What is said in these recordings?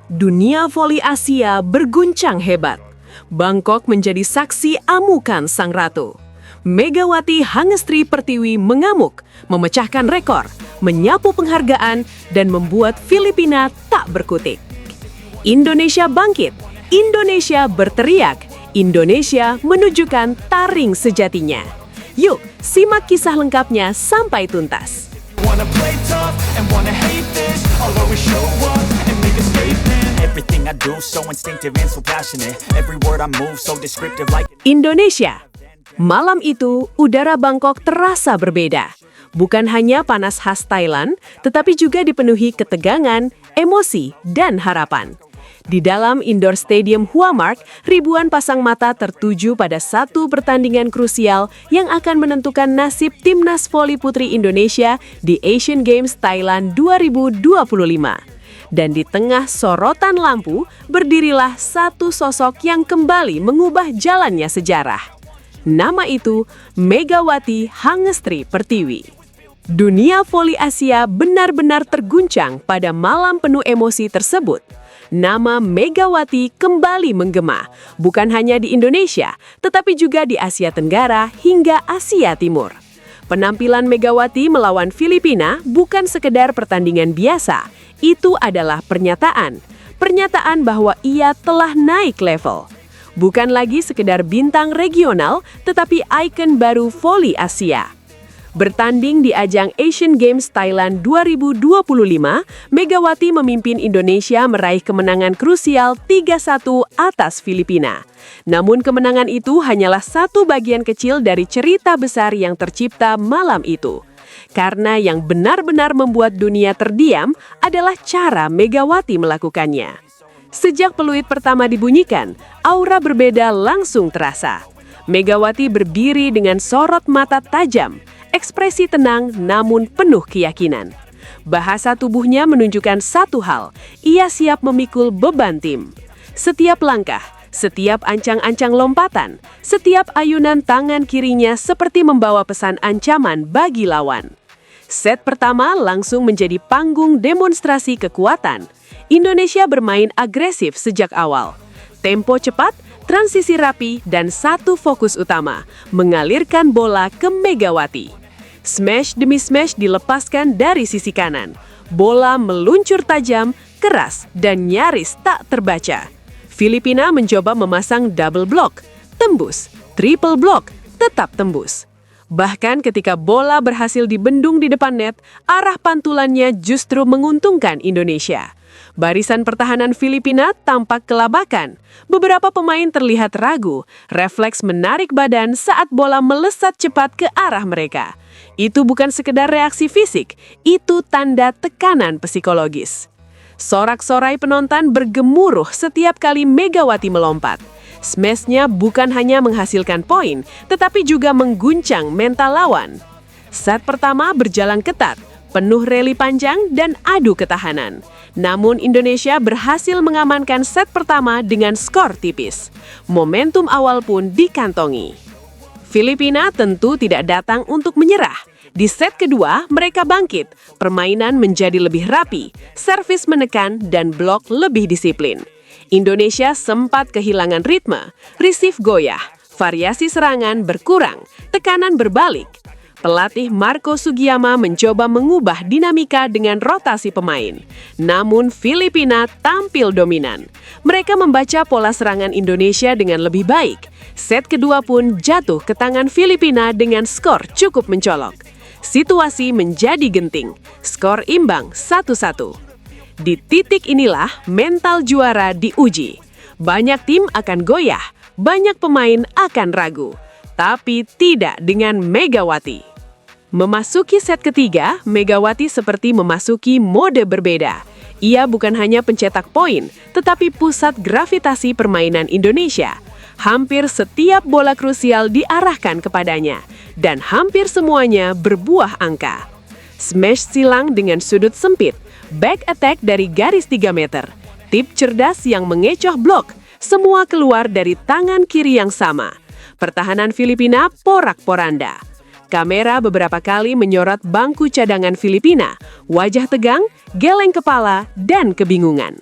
Dunia voli Asia berguncang hebat. Bangkok menjadi saksi amukan sang ratu. Megawati Hangestri Pertiwi mengamuk, memecahkan rekor, menyapu penghargaan, dan membuat Filipina tak berkutik. Indonesia bangkit, Indonesia berteriak, Indonesia menunjukkan taring sejatinya. Yuk, simak kisah lengkapnya sampai tuntas. Wanna play tough and wanna hate this. I'll always show up and make a statement. Everything I do so instinctive and so passionate. Every word I move so descriptive like Indonesia. Malam itu, udara Bangkok terasa berbeda. Bukan hanya panas khas Thailand, tetapi juga dipenuhi ketegangan, emosi, dan harapan. Di dalam indoor stadium Hua Mark, ribuan pasang mata tertuju pada satu pertandingan krusial yang akan menentukan nasib timnas voli putri Indonesia di Asian Games Thailand 2025. Dan di tengah sorotan lampu, berdirilah satu sosok yang kembali mengubah jalannya sejarah. Nama itu Megawati Hangestri Pertiwi. Dunia voli Asia benar-benar terguncang pada malam penuh emosi tersebut. Nama Megawati kembali menggema, bukan hanya di Indonesia, tetapi juga di Asia Tenggara hingga Asia Timur. Penampilan Megawati melawan Filipina bukan sekedar pertandingan biasa, itu adalah pernyataan bahwa ia telah naik level. Bukan lagi sekedar bintang regional, tetapi ikon baru voli Asia. Bertanding di ajang Asian Games Thailand 2025, Megawati memimpin Indonesia meraih kemenangan krusial 3-1 atas Filipina. Namun kemenangan itu hanyalah satu bagian kecil dari cerita besar yang tercipta malam itu. Karena yang benar-benar membuat dunia terdiam adalah cara Megawati melakukannya. Sejak peluit pertama dibunyikan, aura berbeda langsung terasa. Megawati berdiri dengan sorot mata tajam, ekspresi tenang namun penuh keyakinan. Bahasa tubuhnya menunjukkan satu hal, ia siap memikul beban tim. Setiap langkah, setiap ancang-ancang lompatan, setiap ayunan tangan kirinya seperti membawa pesan ancaman bagi lawan. Set pertama langsung menjadi panggung demonstrasi kekuatan. Indonesia bermain agresif sejak awal. Tempo cepat, transisi rapi, dan satu fokus utama, mengalirkan bola ke Megawati. Smash demi smash dilepaskan dari sisi kanan. Bola meluncur tajam, keras, dan nyaris tak terbaca. Filipina mencoba memasang double block, tembus, triple block, tetap tembus. Bahkan ketika bola berhasil dibendung di depan net, arah pantulannya justru menguntungkan Indonesia. Barisan pertahanan Filipina tampak kelabakan. Beberapa pemain terlihat ragu, refleks menarik badan saat bola melesat cepat ke arah mereka. Itu bukan sekedar reaksi fisik, itu tanda tekanan psikologis. Sorak-sorai penonton bergemuruh setiap kali Megawati melompat. Smashnya bukan hanya menghasilkan poin, tetapi juga mengguncang mental lawan. Set pertama berjalan ketat, penuh rally panjang dan adu ketahanan. Namun Indonesia berhasil mengamankan set pertama dengan skor tipis. Momentum awal pun dikantongi. Filipina tentu tidak datang untuk menyerah. Di set kedua, mereka bangkit. Permainan menjadi lebih rapi, servis menekan, dan blok lebih disiplin. Indonesia sempat kehilangan ritme, receive goyah, variasi serangan berkurang, tekanan berbalik. Pelatih Marco Sugiyama mencoba mengubah dinamika dengan rotasi pemain. Namun Filipina tampil dominan. Mereka membaca pola serangan Indonesia dengan lebih baik. Set kedua pun jatuh ke tangan Filipina dengan skor cukup mencolok. Situasi menjadi genting. Skor imbang 1-1. Di titik inilah mental juara diuji. Banyak tim akan goyah, banyak pemain akan ragu. Tapi tidak dengan Megawati. Memasuki set ketiga, Megawati seperti memasuki mode berbeda. Ia bukan hanya pencetak poin, tetapi pusat gravitasi permainan Indonesia. Hampir setiap bola krusial diarahkan kepadanya, dan hampir semuanya berbuah angka. Smash silang dengan sudut sempit, back attack dari garis 3 meter, tip cerdas yang mengecoh blok, semua keluar dari tangan kiri yang sama. Pertahanan Filipina porak-poranda. Kamera beberapa kali menyorot bangku cadangan Filipina, wajah tegang, geleng kepala, dan kebingungan.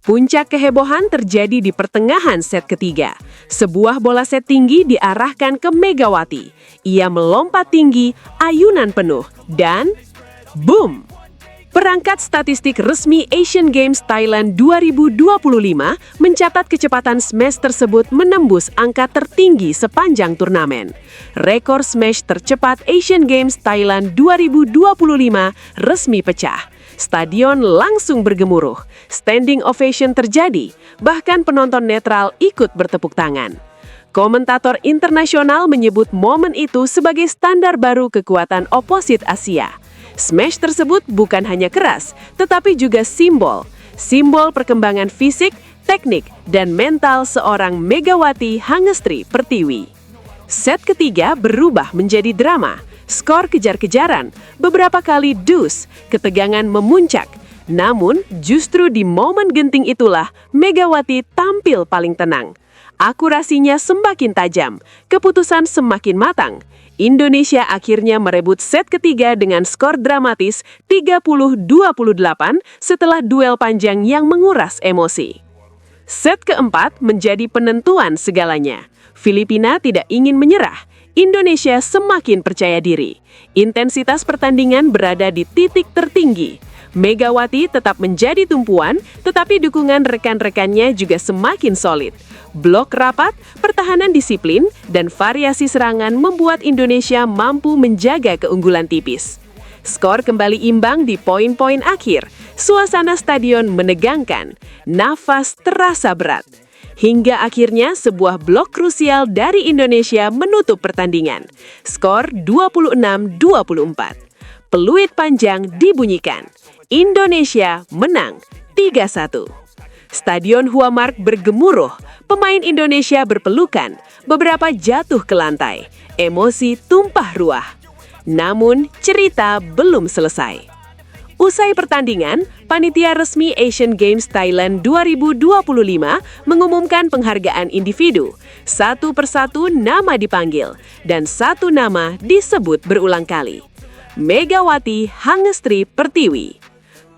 Puncak kehebohan terjadi di pertengahan set ketiga. Sebuah bola set tinggi diarahkan ke Megawati. Ia melompat tinggi, ayunan penuh, dan boom! Perangkat statistik resmi Asian Games Thailand 2025 mencatat kecepatan smash tersebut menembus angka tertinggi sepanjang turnamen. Rekor smash tercepat Asian Games Thailand 2025 resmi pecah. Stadion langsung bergemuruh, standing ovation terjadi, bahkan penonton netral ikut bertepuk tangan. Komentator internasional menyebut momen itu sebagai standar baru kekuatan oposit Asia. Smash tersebut bukan hanya keras, tetapi juga simbol perkembangan fisik, teknik, dan mental seorang Megawati Hangestri Pertiwi. Set ketiga berubah menjadi drama, skor kejar-kejaran, beberapa kali deuce, ketegangan memuncak. Namun, justru di momen genting itulah Megawati tampil paling tenang. Akurasinya semakin tajam, keputusan semakin matang. Indonesia akhirnya merebut set ketiga dengan skor dramatis 30-28 setelah duel panjang yang menguras emosi. Set keempat menjadi penentuan segalanya. Filipina tidak ingin menyerah. Indonesia semakin percaya diri. Intensitas pertandingan berada di titik tertinggi. Megawati tetap menjadi tumpuan, tetapi dukungan rekan-rekannya juga semakin solid. Blok rapat, pertahanan disiplin, dan variasi serangan membuat Indonesia mampu menjaga keunggulan tipis. Skor kembali imbang di poin-poin akhir. Suasana stadion menegangkan, nafas terasa berat. Hingga akhirnya sebuah blok krusial dari Indonesia menutup pertandingan. Skor 26-24. Peluit panjang dibunyikan. Indonesia menang 3-1. Stadion Huamark bergemuruh, pemain Indonesia berpelukan, beberapa jatuh ke lantai, emosi tumpah ruah. Namun, cerita belum selesai. Usai pertandingan, panitia resmi Asian Games Thailand 2025 mengumumkan penghargaan individu. Satu persatu nama dipanggil, dan satu nama disebut berulang kali. Megawati Hangestri Pertiwi.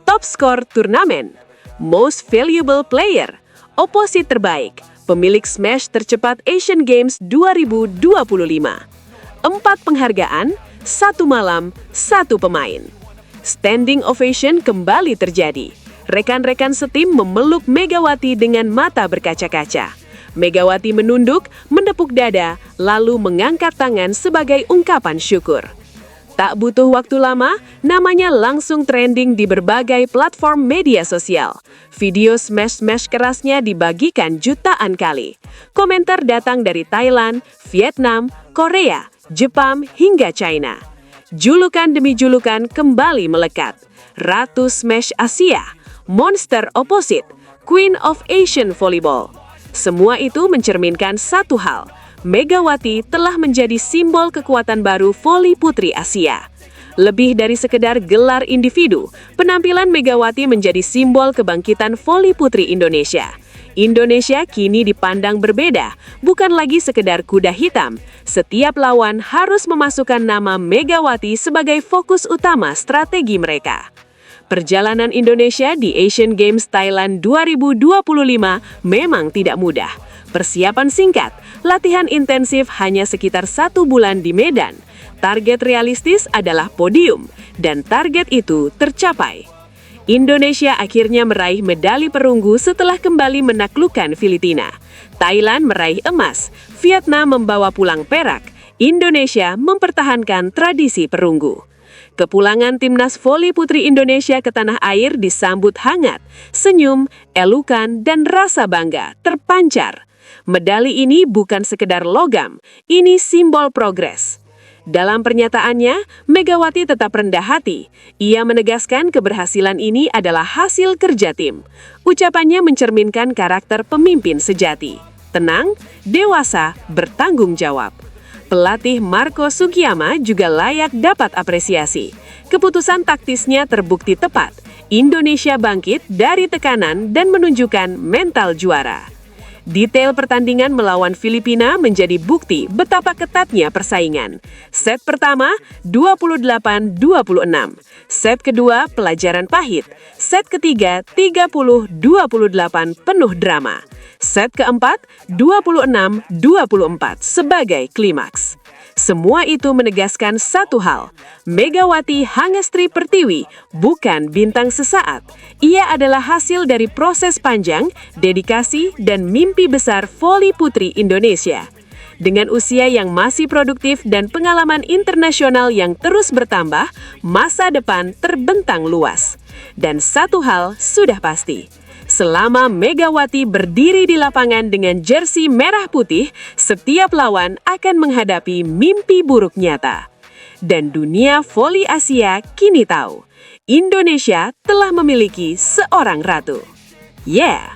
Top skor turnamen. Most Valuable Player, oposit terbaik, pemilik smash tercepat Asian Games 2025. 4 penghargaan, 1 malam, 1 pemain. Standing ovation kembali terjadi. Rekan-rekan setim memeluk Megawati dengan mata berkaca-kaca. Megawati menunduk, menepuk dada, lalu mengangkat tangan sebagai ungkapan syukur. Tak butuh waktu lama, namanya langsung trending di berbagai platform media sosial. Video smash-smash kerasnya dibagikan jutaan kali. Komentar datang dari Thailand, Vietnam, Korea, Jepang, hingga China. Julukan demi julukan kembali melekat. Ratu Smash Asia, Monster Opposite, Queen of Asian Volleyball. Semua itu mencerminkan satu hal. Megawati telah menjadi simbol kekuatan baru voli putri Asia. Lebih dari sekedar gelar individu, penampilan Megawati menjadi simbol kebangkitan voli putri Indonesia. Indonesia kini dipandang berbeda, bukan lagi sekedar kuda hitam. Setiap lawan harus memasukkan nama Megawati sebagai fokus utama strategi mereka. Perjalanan Indonesia di Asian Games Thailand 2025 memang tidak mudah. Persiapan singkat, latihan intensif hanya sekitar 1 bulan di Medan. Target realistis adalah podium, dan target itu tercapai. Indonesia akhirnya meraih medali perunggu setelah kembali menaklukkan Filipina. Thailand meraih emas, Vietnam membawa pulang perak, Indonesia mempertahankan tradisi perunggu. Kepulangan timnas voli putri Indonesia ke tanah air disambut hangat, senyum, elukan, dan rasa bangga terpancar. Medali ini bukan sekedar logam, ini simbol progres. Dalam pernyataannya, Megawati tetap rendah hati. Ia menegaskan keberhasilan ini adalah hasil kerja tim. Ucapannya mencerminkan karakter pemimpin sejati. Tenang, dewasa, bertanggung jawab. Pelatih Marco Sugiyama juga layak dapat apresiasi. Keputusan taktisnya terbukti tepat. Indonesia bangkit dari tekanan dan menunjukkan mental juara. Detail pertandingan melawan Filipina menjadi bukti betapa ketatnya persaingan. Set pertama, 28-26. Set kedua, pelajaran pahit. Set ketiga, 30-28 penuh drama. Set keempat, 26-24 sebagai klimaks. Semua itu menegaskan satu hal, Megawati Hangestri Pertiwi bukan bintang sesaat. Ia adalah hasil dari proses panjang, dedikasi, dan mimpi besar voli putri Indonesia. Dengan usia yang masih produktif dan pengalaman internasional yang terus bertambah, masa depan terbentang luas. Dan satu hal sudah pasti, selama Megawati berdiri di lapangan dengan jersey merah putih, setiap lawan akan menghadapi mimpi buruk nyata. Dan dunia voli Asia kini tahu, Indonesia telah memiliki seorang ratu. Yeah!